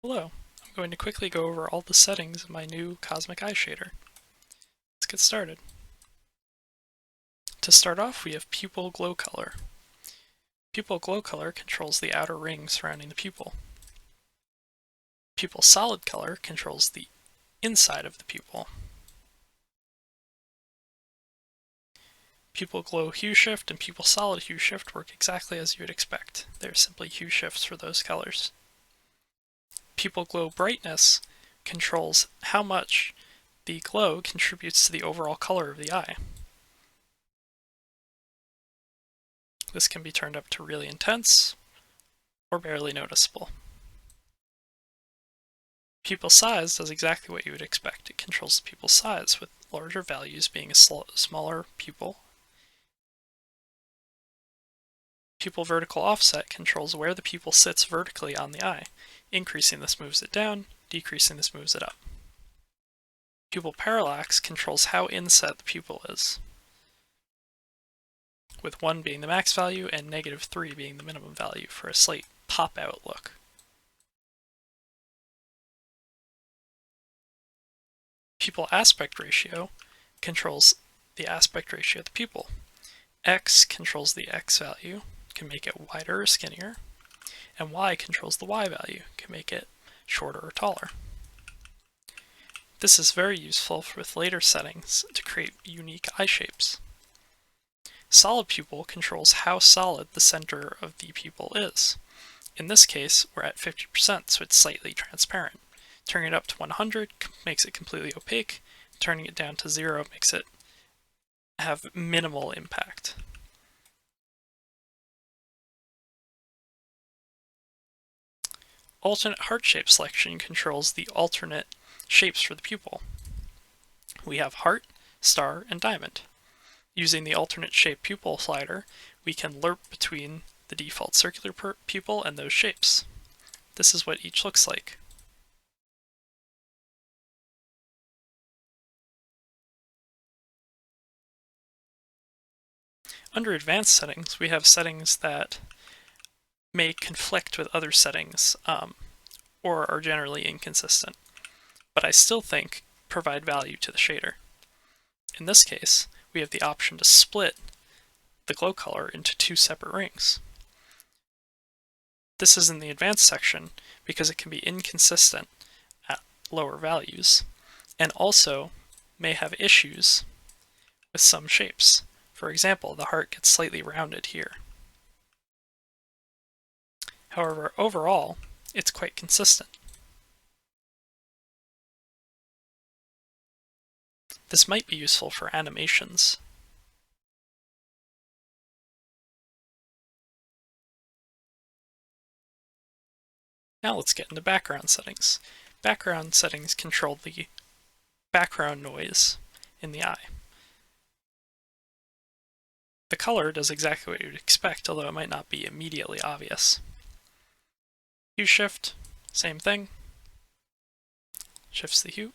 Hello, I'm going to quickly go over all the settings of my new Cosmic Eye shader. Let's get started. To start off, we have Pupil Glow Color. Pupil Glow Color controls the outer ring surrounding the pupil. Pupil Solid Color controls the inside of the pupil. Pupil Glow Hue Shift and Pupil Solid Hue Shift work exactly as you would expect. They're simply hue shifts for those colors. Pupil Glow Brightness controls how much the glow contributes to the overall color of the eye. This can be turned up to really intense or barely noticeable. Pupil size does exactly what you would expect. It controls the pupil size, with larger values being a smaller pupil. Pupil vertical offset controls where the pupil sits vertically on the eye. Increasing this moves it down, decreasing this moves it up. Pupil parallax controls how inset the pupil is, with 1 being the max value and -3 being the minimum value for a slight pop-out look. Pupil aspect ratio controls the aspect ratio of the pupil. X controls the X value, can make it wider or skinnier, and Y controls the Y value, can make it shorter or taller. This is very useful with later settings to create unique eye shapes. Solid pupil controls how solid the center of the pupil is. In this case, we're at 50%, so it's slightly transparent. Turning it up to 100 makes it completely opaque. Turning it down to 0 makes it have minimal impact. Alternate heart shape selection controls the alternate shapes for the pupil. We have heart, star, and diamond. Using the alternate shape pupil slider, we can lerp between the default circular pupil and those shapes. This is what each looks like. Under advanced settings, we have settings that may conflict with other settings or are generally inconsistent, but I still think provide value to the shader. In this case, we have the option to split the glow color into 2 separate rings. This is in the advanced section because it can be inconsistent at lower values, and also may have issues with some shapes. For example, the heart gets slightly rounded here. However, overall, it's quite consistent. This might be useful for animations. Now let's get into background settings. Background settings control the background noise in the eye. The color does exactly what you'd expect, although it might not be immediately obvious. Hue shift, same thing. Shifts the hue.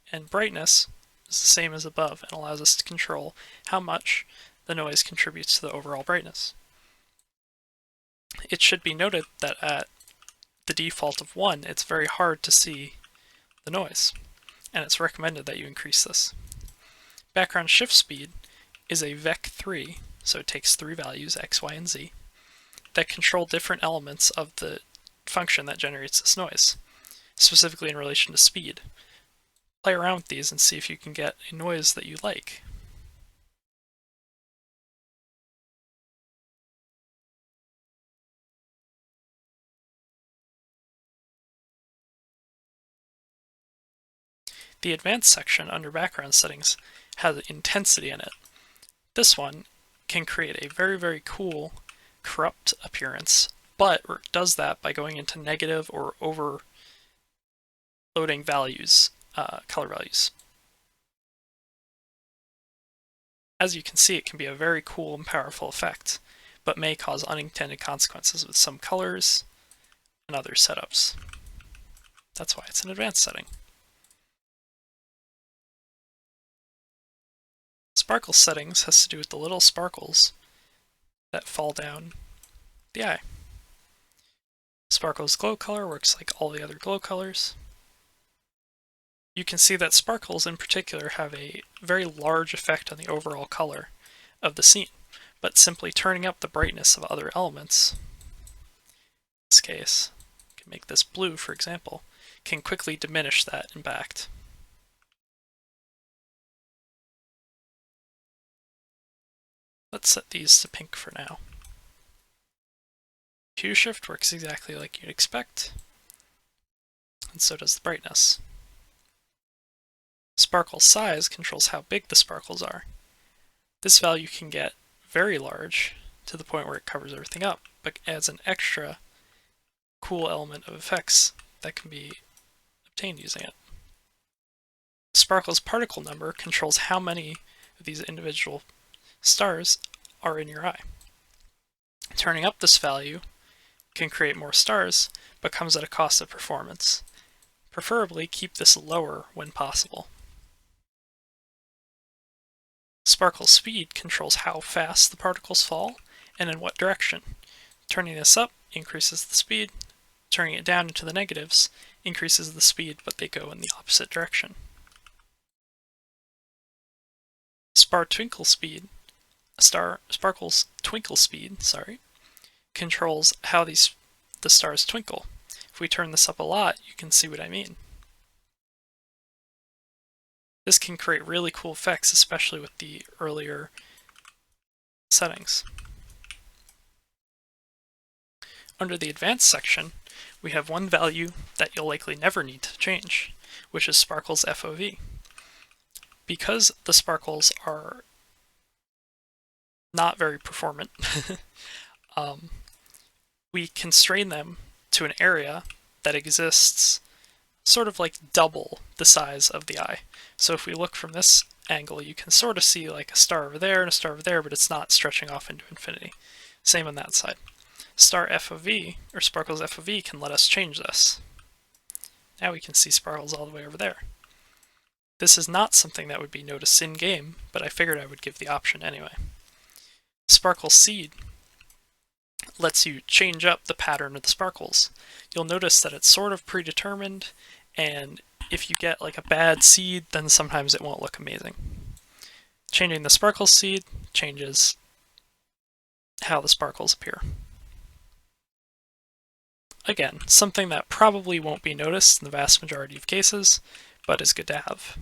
And brightness is the same as above and allows us to control how much the noise contributes to the overall brightness. It should be noted that at the default of 1, it's very hard to see the noise, and it's recommended that you increase this. Background shift speed is a Vec 3, so it takes 3 values, x, y, and z, that control different elements of the function that generates this noise, specifically in relation to speed. Play around with these and see if you can get a noise that you like. The advanced section under background settings has intensity in it. This one can create a very, very cool corrupt appearance, but does that by going into negative or overloading values, color values. As you can see, it can be a very cool and powerful effect, but may cause unintended consequences with some colors and other setups. That's why it's an advanced setting. Sparkle settings has to do with the little sparkles that fall down the eye. Sparkle's glow color works like all the other glow colors. You can see that sparkles in particular have a very large effect on the overall color of the scene, but simply turning up the brightness of other elements, in this case, you can make this blue for example, can quickly diminish that impact. Let's set these to pink for now. Hue shift works exactly like you'd expect, and so does the brightness. Sparkle size controls how big the sparkles are. This value can get very large to the point where it covers everything up, but adds an extra cool element of effects that can be obtained using it. Sparkle's particle number controls how many of these individual stars are in your eye. Turning up this value can create more stars, but comes at a cost of performance. Preferably keep this lower when possible. Sparkle speed controls how fast the particles fall and in what direction. Turning this up increases the speed, turning it down into the negatives increases the speed, but they go in the opposite direction. Sparkle's twinkle speed, controls how the stars twinkle. If we turn this up a lot, you can see what I mean. This can create really cool effects, especially with the earlier settings. Under the advanced section, we have one value that you'll likely never need to change, which is Sparkle's FOV. Because the sparkles are not very performant, we constrain them to an area that exists sort of like double the size of the eye. So if we look from this angle, you can sort of see like a star over there and a star over there, but it's not stretching off into infinity. Same on that side. Star FOV, or Sparkle's FOV, can let us change this. Now we can see sparkles all the way over there. This is not something that would be noticed in-game, but I figured I would give the option anyway. Sparkle Seed lets you change up the pattern of the sparkles. You'll notice that it's sort of predetermined, and if you get like a bad seed, then sometimes it won't look amazing. Changing the sparkle seed changes how the sparkles appear. Again, something that probably won't be noticed in the vast majority of cases, but is good to have.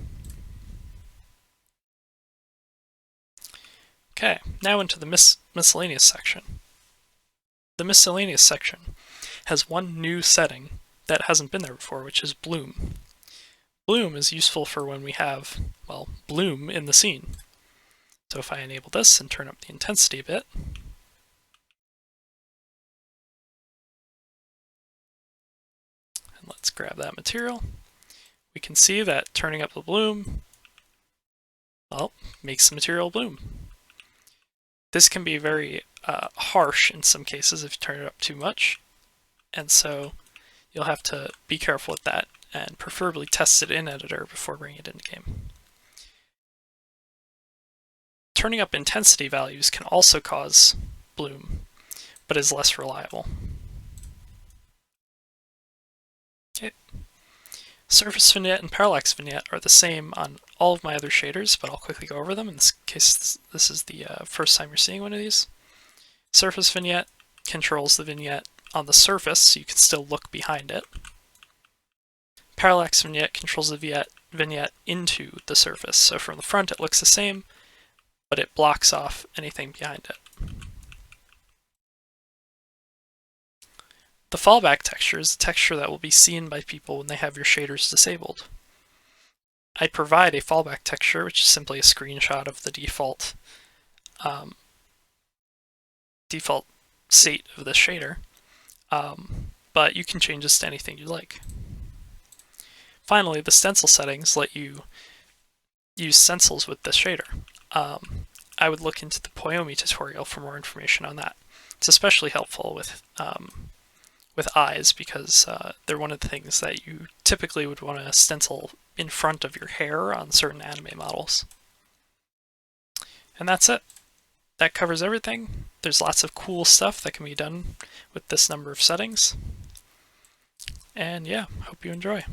Okay, now into the miscellaneous section. The miscellaneous section has one new setting that hasn't been there before, which is bloom. Bloom is useful for when we have, well, bloom in the scene. So if I enable this and turn up the intensity a bit, and let's grab that material, we can see that turning up the bloom, well, makes the material bloom. This can be very harsh in some cases if you turn it up too much, and so you'll have to be careful with that and preferably test it in editor before bringing it into game. Turning up intensity values can also cause bloom, but is less reliable. Okay. Surface vignette and parallax vignette are the same on all of my other shaders, but I'll quickly go over them. In this case, this is the first time you're seeing one of these. Surface vignette controls the vignette on the surface, so you can still look behind it. Parallax vignette controls the vignette into the surface, so from the front it looks the same, but it blocks off anything behind it. The fallback texture is a texture that will be seen by people when they have your shaders disabled. I provide a fallback texture, which is simply a screenshot of the default state of the shader, but you can change this to anything you like. Finally, the stencil settings let you use stencils with this shader. I would look into the Poyomi tutorial for more information on that. It's especially helpful with eyes because they're one of the things that you typically would want to stencil in front of your hair on certain anime models. And that's it. That covers everything. There's lots of cool stuff that can be done with this number of settings. And yeah, hope you enjoy.